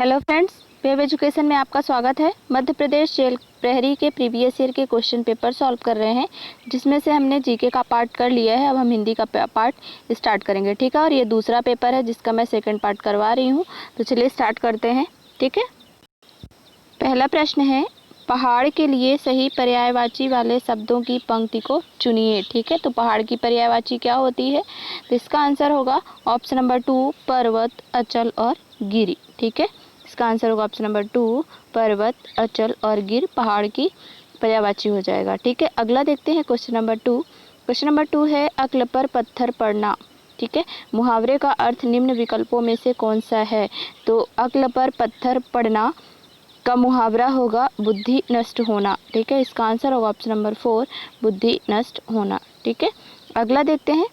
Hello friends, web education में आपका स्वागत है। मध्य प्रदेश जेल प्रहरी के प्रीवियस ईयर के क्वेश्चन पेपर सॉल्व कर रहे हैं, जिसमें से हमने जीके का पार्ट कर लिया है। अब हम हिंदी का पार्ट स्टार्ट करेंगे, ठीक है। और ये दूसरा पेपर है जिसका मैं सेकंड पार्ट करवा रही हूँ। तो चलिए स्टार्ट करते हैं, ठीक है। पहला प्रश्न है, पहाड़ के लिए सही पर्यायवाची वाले शब्दों की पंक्ति को चुनिए, ठीक है। तो पहाड़ की पर्यायवाची क्या होती है? तो इसका आंसर होगा ऑप्शन नंबर 2, पर्वत, अचल और गिरी, ठीक है। इसका आंसर होगा ऑप्शन नंबर 2, पर्वत, अचल और गिर पहाड़ की पर्यायवाची हो जाएगा, ठीक है। अगला देखते हैं क्वेश्चन नंबर 2। क्वेश्चन नंबर 2 है, अक्ल पर पत्थर पड़ना, ठीक है। मुहावरे का अर्थ निम्न विकल्पों में से कौन सा है? तो अक्ल पर पत्थर पड़ना का मुहावरा होगा बुद्धि नष्ट होना, ठीक है। इसका आंसर होगा ऑप्शन नंबर 4, बुद्धि नष्ट होना, ठीक है। अगला देखते हैं।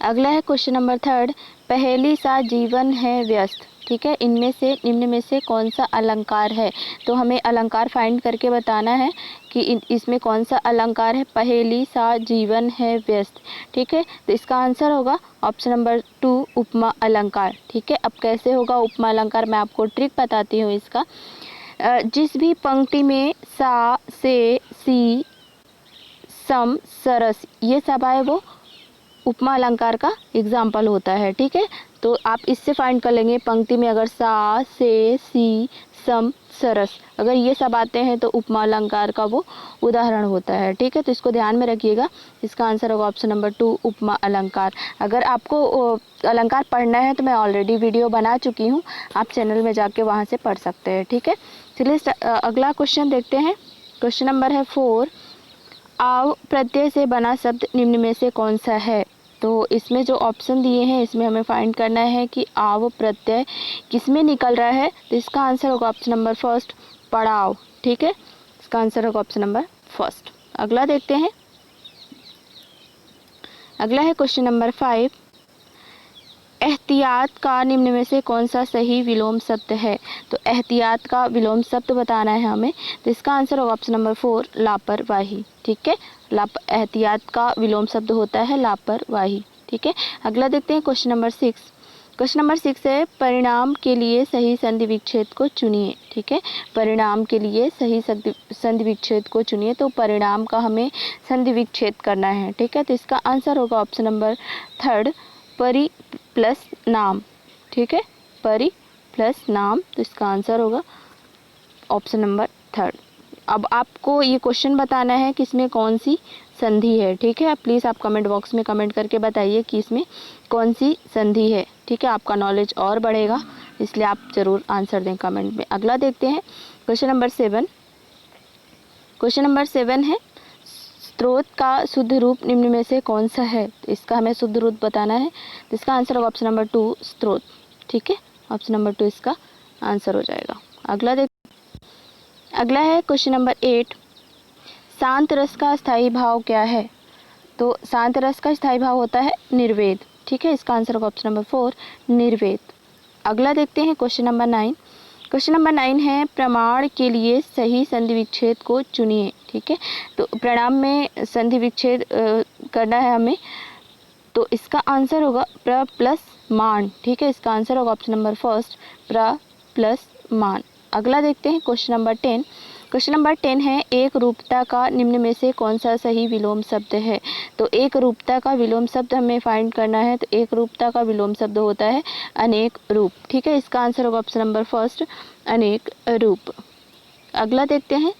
अगला है क्वेश्चन नंबर 3, पहेली सा जीवन है व्यस्त, ठीक है। इनमें से निम्न में से कौन सा अलंकार है? तो हमें अलंकार फाइंड करके बताना है कि इसमें कौन सा अलंकार है। पहेली सा जीवन है व्यस्त, ठीक है। तो इसका आंसर होगा ऑप्शन नंबर 2, उपमा अलंकार, ठीक है। अब कैसे होगा उपमा अलंकार, मैं आपको ट्रिक बताती हूँ इसका। जिस भी पंक्ति में सा, से, सी, सम, सरस ये सब आए वो उपमा अलंकार का एग्जाम्पल होता है, ठीक है। तो आप इससे फाइंड कर लेंगे, पंक्ति में अगर सा, से, सी, सम, सरस अगर ये सब आते हैं तो उपमा अलंकार का वो उदाहरण होता है, ठीक है। तो इसको ध्यान में रखिएगा। इसका आंसर होगा ऑप्शन नंबर 2, उपमा अलंकार। अगर आपको अलंकार पढ़ना है तो मैं ऑलरेडी वीडियो बना चुकी हूँ, आप चैनल में जाके वहाँ से पढ़ सकते हैं, ठीक है। चलिए अगला क्वेश्चन देखते हैं। क्वेश्चन नंबर है 4, आव प्रत्यय से बना शब्द निम्न में से कौन सा है? तो इसमें जो ऑप्शन दिए हैं इसमें हमें फाइंड करना है कि आव प्रत्यय किसमें निकल रहा है। तो इसका आंसर होगा ऑप्शन नंबर 1, पड़ाव, ठीक है। इसका आंसर होगा ऑप्शन नंबर 1। अगला देखते हैं। अगला है क्वेश्चन नंबर 5, एहतियात का निम्न में से कौन सा सही विलोम शब्द है? तो एहतियात का विलोम शब्द बताना है हमें। तो इसका आंसर होगा ऑप्शन नंबर 4, लापरवाही, ठीक है। एहतियात का विलोम शब्द होता है लापरवाही, ठीक है। अगला देखते हैं क्वेश्चन नंबर 6। क्वेश्चन नंबर 6 है, परिणाम के लिए सही संधि विच्छेद को चुनिए, ठीक है। परिणाम के लिए सही संधि विच्छेद को चुनिए। तो परिणाम का हमें संधि विच्छेद करना है, ठीक है। तो इसका आंसर होगा ऑप्शन नंबर 3, परि प्लस नाम, ठीक है। परि प्लस नाम। तो इसका आंसर होगा ऑप्शन नंबर 3। अब आपको ये क्वेश्चन बताना है कि इसमें कौन सी संधि है, ठीक है। प्लीज़ आप कमेंट बॉक्स में कमेंट करके बताइए कि इसमें कौन सी संधि है, ठीक है। आपका नॉलेज और बढ़ेगा, इसलिए आप ज़रूर आंसर दें कमेंट में। अगला देखते हैं क्वेश्चन नंबर 7। क्वेश्चन नंबर 7 है, स्रोत का शुद्ध रूप निम्न में से कौन सा है? तो इसका हमें शुद्ध रूप बताना है। तो इसका आंसर होगा ऑप्शन नंबर 2, स्रोत, ठीक है। ऑप्शन नंबर 2 इसका आंसर हो जाएगा। अगला है क्वेश्चन नंबर 8, शांत रस का स्थायी भाव क्या है? तो शांत रस का स्थायी भाव होता है निर्वेद, ठीक है। इसका आंसर होगा ऑप्शन नंबर 4, निर्वेद। अगला देखते हैं क्वेश्चन नंबर 9। क्वेश्चन नंबर 9 है, प्रमाण के लिए सही संधि विच्छेद को चुनिए, ठीक है। तो प्रणाम में संधि विच्छेद करना है हमें। तो इसका आंसर होगा प्र प्लस मान, ठीक है। इसका आंसर होगा ऑप्शन नंबर 1, प्र प्लस मान। अगला देखते हैं क्वेश्चन नंबर 10। क्वेश्चन नंबर 10 है, एक रूपता का निम्न में से कौन सा सही विलोम शब्द है? तो एक रूपता का विलोम शब्द हमें फाइंड करना है। तो एक रूपता का विलोम शब्द होता है अनेक रूप, ठीक है। इसका आंसर होगा ऑप्शन नंबर 1, अनेक रूप। अगला देखते हैं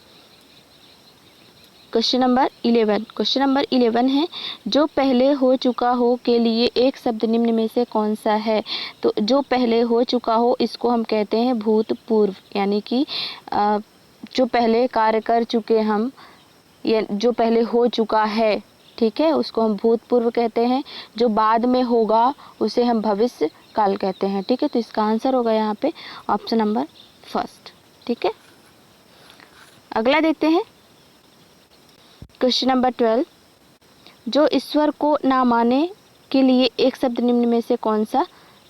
क्वेश्चन नंबर 11। क्वेश्चन नंबर 11 है, जो पहले हो चुका हो के लिए एक शब्द निम्न में से कौन सा है? तो जो पहले हो चुका हो इसको हम कहते हैं भूतपूर्व, यानी कि जो पहले कार्य कर चुके हम या जो पहले हो चुका है, ठीक है, उसको हम भूतपूर्व कहते हैं। जो बाद में होगा उसे हम भविष्य काल कहते हैं, ठीक है। तो इसका आंसर होगा यहाँ पे ऑप्शन नंबर 1, ठीक है। अगला देखते हैं क्वेश्चन नंबर 12, जो ईश्वर को ना माने के लिए एक शब्द निम्न में से कौन सा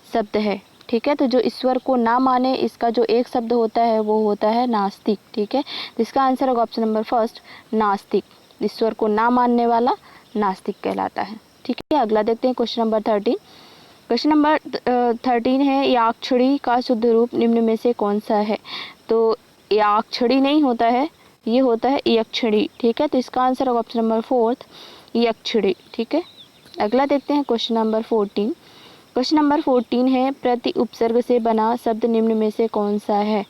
शब्द है? ठीक है। तो जो ईश्वर को ना माने इसका जो एक शब्द होता है वो होता है नास्तिक, ठीक है। तो इसका आंसर होगा ऑप्शन नंबर 1, नास्तिक। ईश्वर को ना मानने वाला नास्तिक कहलाता है, ठीक है। अगला देखते हैं क्वेश्चन नंबर 13। क्वेश्चन नंबर 13 है, याक्षड़ी का शुद्ध रूप निम्न में से कौन सा है? तो याक्षड़ी नहीं होता है, ये होता है यक्षड़ी। ठीक है, तो इसका आंसर होगा ऑप्शन नंबर 4 यक्षड़ी। ठीक है, अगला देखते हैं क्वेश्चन नंबर 14। क्वेश्चन नंबर 14 है, प्रति उपसर्ग से बना शब्द निम्न में से कौन सा है?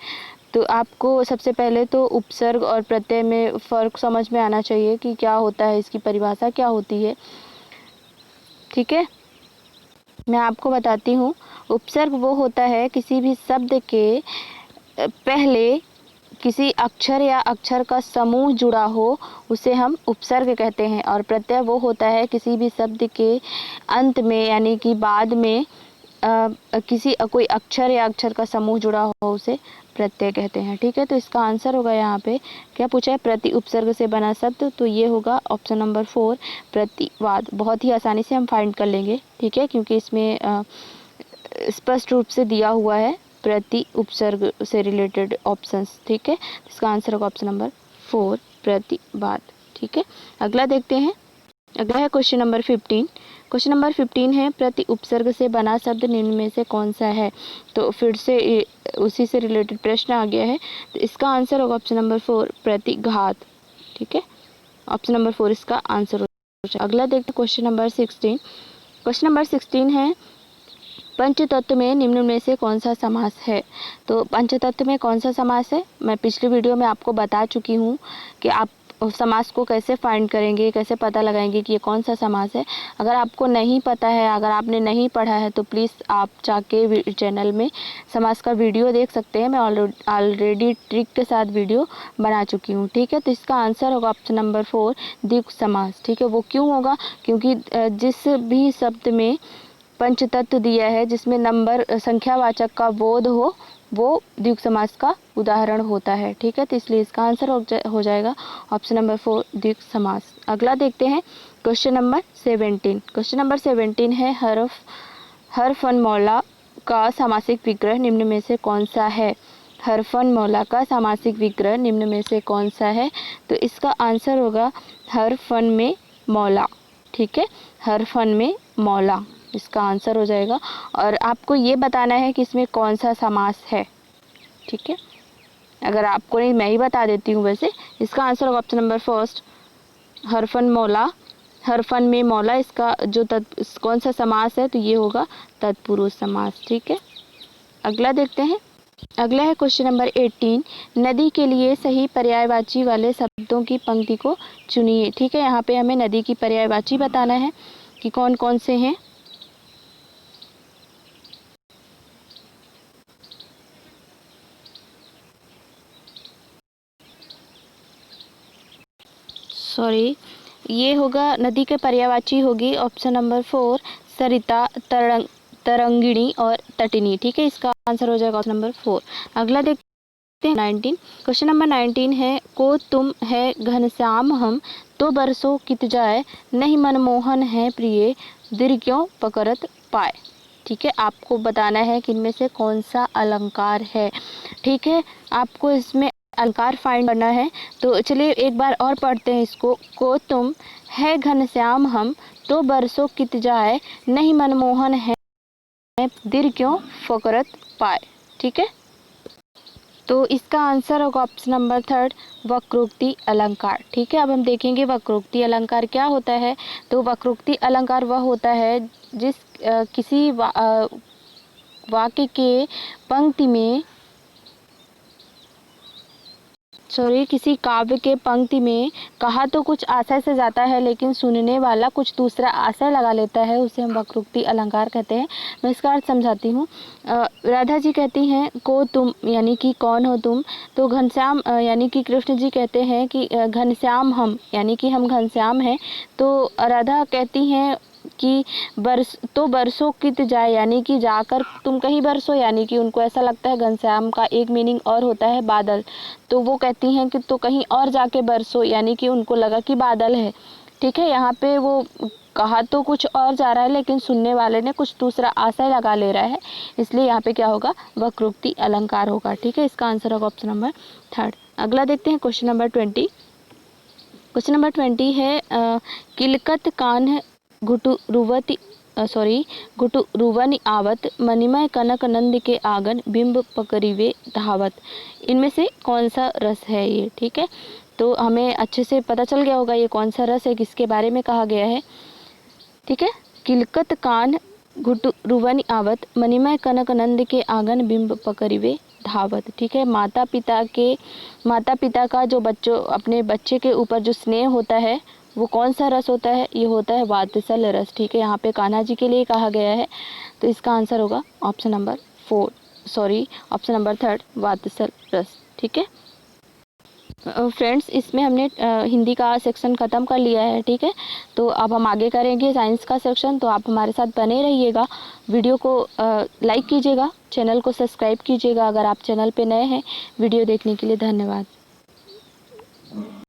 तो आपको सबसे पहले तो उपसर्ग और प्रत्यय में फ़र्क समझ में आना चाहिए कि क्या होता है, इसकी परिभाषा क्या होती है। ठीक है, मैं आपको बताती हूँ। उपसर्ग वो होता है किसी भी शब्द के पहले किसी अक्षर या अक्षर का समूह जुड़ा हो, उसे हम उपसर्ग कहते हैं। और प्रत्यय वो होता है किसी भी शब्द के अंत में यानी कि बाद में किसी कोई अक्षर या अक्षर का समूह जुड़ा हो, उसे प्रत्यय कहते हैं। ठीक है, तो इसका आंसर होगा यहाँ पे क्या पूछा है, प्रति उपसर्ग से बना शब्द, तो ये होगा ऑप्शन नंबर 4 प्रतिवाद। बहुत ही आसानी से हम फाइंड कर लेंगे। ठीक है, क्योंकि इसमें स्पष्ट रूप से दिया हुआ है प्रति उपसर्ग से रिलेटेड ऑप्शंस। ठीक है, इसका आंसर होगा ऑप्शन नंबर 4 प्रतिवाद। ठीक है, अगला देखते हैं। अगला है क्वेश्चन नंबर 15। क्वेश्चन नंबर 15 है, प्रति उपसर्ग से बना शब्द निम्न में से कौन सा है? तो फिर से उसी से रिलेटेड प्रश्न आ गया है, तो इसका आंसर होगा ऑप्शन नंबर 4 प्रतिघात। ठीक है, ऑप्शन नंबर 4 इसका आंसर होगा। अगला देखते हैं क्वेश्चन नंबर 16। क्वेश्चन नंबर 16 है, पंचतत्व में निम्न में से कौन सा समास है? तो पंचतत्व में कौन सा समास है, मैं पिछली वीडियो में आपको बता चुकी हूँ कि आप समास को कैसे फाइंड करेंगे, कैसे पता लगाएंगे कि ये कौन सा समास है। अगर आपको नहीं पता है, अगर आपने नहीं पढ़ा है, तो प्लीज़ आप जाके चैनल में समास का वीडियो देख सकते हैं। मैं ऑलरेडी ट्रिक के साथ वीडियो बना चुकी हूँ। ठीक है, तो इसका आंसर होगा ऑप्शन नंबर 4 द्विगु समास। ठीक है, वो क्यों होगा, क्योंकि जिस भी शब्द में पंचतत्व दिया है, जिसमें नंबर संख्यावाचक का बोध हो, वो द्विगु समास का उदाहरण होता है। ठीक है, तो इसलिए इसका आंसर हो जाएगा ऑप्शन नंबर 4 द्विगु समास। अगला देखते हैं क्वेश्चन नंबर 17। क्वेश्चन नंबर 17 है, हरफनमौला का सामासिक विग्रह निम्न में से कौन सा है? हरफनमौला का सामासिक विग्रह निम्न में से कौन सा है? तो इसका आंसर होगा हरफन में मौला। ठीक है, हरफन में मौला इसका आंसर हो जाएगा। और आपको ये बताना है कि इसमें कौन सा समास है। ठीक है, अगर आपको नहीं, मैं ही बता देती हूँ। वैसे इसका आंसर होगा ऑप्शन नंबर 1 हरफन मौला, हरफन में मौला। इसका जो कौन सा समास है, तो ये होगा तत्पुरुष समास। ठीक है, अगला देखते हैं। अगला है क्वेश्चन नंबर 18। नदी के लिए सही पर्यायवाची वाले शब्दों की पंक्ति को चुनिए। ठीक है, यहाँ पे हमें नदी की पर्यायवाची बताना है कि कौन कौन से हैं। सॉरी, ये होगा नदी के पर्यायवाची होगी ऑप्शन नंबर 4 सरिता, तरंगिणी और तटिनी। ठीक है, इसका आंसर हो जाएगा ऑप्शन नंबर 4। अगला देखते हैं 19। क्वेश्चन नंबर 19 है, को तुम है घनश्याम हम, तो बरसों कित जाए, नहीं मनमोहन है प्रिय, दिर क्यों पकड़त पाए। ठीक है, आपको बताना है कि इनमें से कौन सा अलंकार है। ठीक है, आपको इसमें अलंकार फाइंड करना है। तो चलिए एक बार और पढ़ते हैं इसको। को तुम है घनश्याम हम, तो बरसों कित जाए, नहीं मनमोहन है दिर क्यों फकरत पाए। ठीक है, तो इसका आंसर होगा ऑप्शन नंबर 3 वक्रोक्ति अलंकार। ठीक है, अब हम देखेंगे वक्रोक्ति अलंकार क्या होता है। तो वक्रोक्ति अलंकार वह होता है जिस किसी वाक्य के पंक्ति में किसी काव्य के पंक्ति में कहा तो कुछ आशय से जाता है, लेकिन सुनने वाला कुछ दूसरा आशय लगा लेता है, उसे हम वक्रोक्ति अलंकार कहते हैं। मैं इसका अर्थ समझाती हूँ। राधा जी कहती हैं को तुम, यानी कि कौन हो तुम। तो घनश्याम यानी कि कृष्ण जी कहते हैं कि घनश्याम हम, यानी कि हम घनश्याम हैं। तो राधा कहती हैं कि बरसों कित जाए, यानी कि जाकर तुम कहीं बरसो, यानी कि उनको ऐसा लगता है। घनश्याम का एक मीनिंग और होता है बादल, तो वो कहती हैं कि तो कहीं और जाके बरसो, यानी कि उनको लगा कि बादल है। ठीक है, यहाँ पे वो कहा तो कुछ और जा रहा है, लेकिन सुनने वाले ने कुछ दूसरा आशय लगा ले रहा है, इसलिए यहाँ पे क्या होगा, वक्रोक्ति अलंकार होगा। ठीक है, इसका आंसर होगा ऑप्शन नंबर 3। अगला देखते हैं क्वेश्चन नंबर 20। क्वेश्चन नंबर 20 है, किलकत कान्ह घुटुरुवति घुटु रुवन आवत मणिमय कनक नंद के आंगन बिंब पकड़िवे धावत। इनमें से कौन सा रस है ये, ठीक है। तो हमें अच्छे से पता चल गया होगा ये कौन सा रस है, किसके बारे में कहा गया है, ठीक है। किलकत कान घुटु रुवन आवत मणिमय कनक नंद के आंगन बिंब पकड़िवे धावत, ठीक है। माता पिता का जो अपने बच्चे के ऊपर जो स्नेह होता है वो कौन सा रस होता है, ये होता है वात्सल रस, ठीक है। यहाँ पे कान्हा जी के लिए कहा गया है, तो इसका आंसर होगा ऑप्शन नंबर 3 वात्सल रस, ठीक है। फ्रेंड्स, इसमें हमने हिंदी का सेक्शन ख़त्म कर लिया है, ठीक है। तो अब हम आगे करेंगे साइंस का सेक्शन, तो आप हमारे साथ बने रहिएगा। वीडियो को लाइक कीजिएगा, चैनल को सब्सक्राइब कीजिएगा अगर आप चैनल पे नए हैं। वीडियो देखने के लिए धन्यवाद।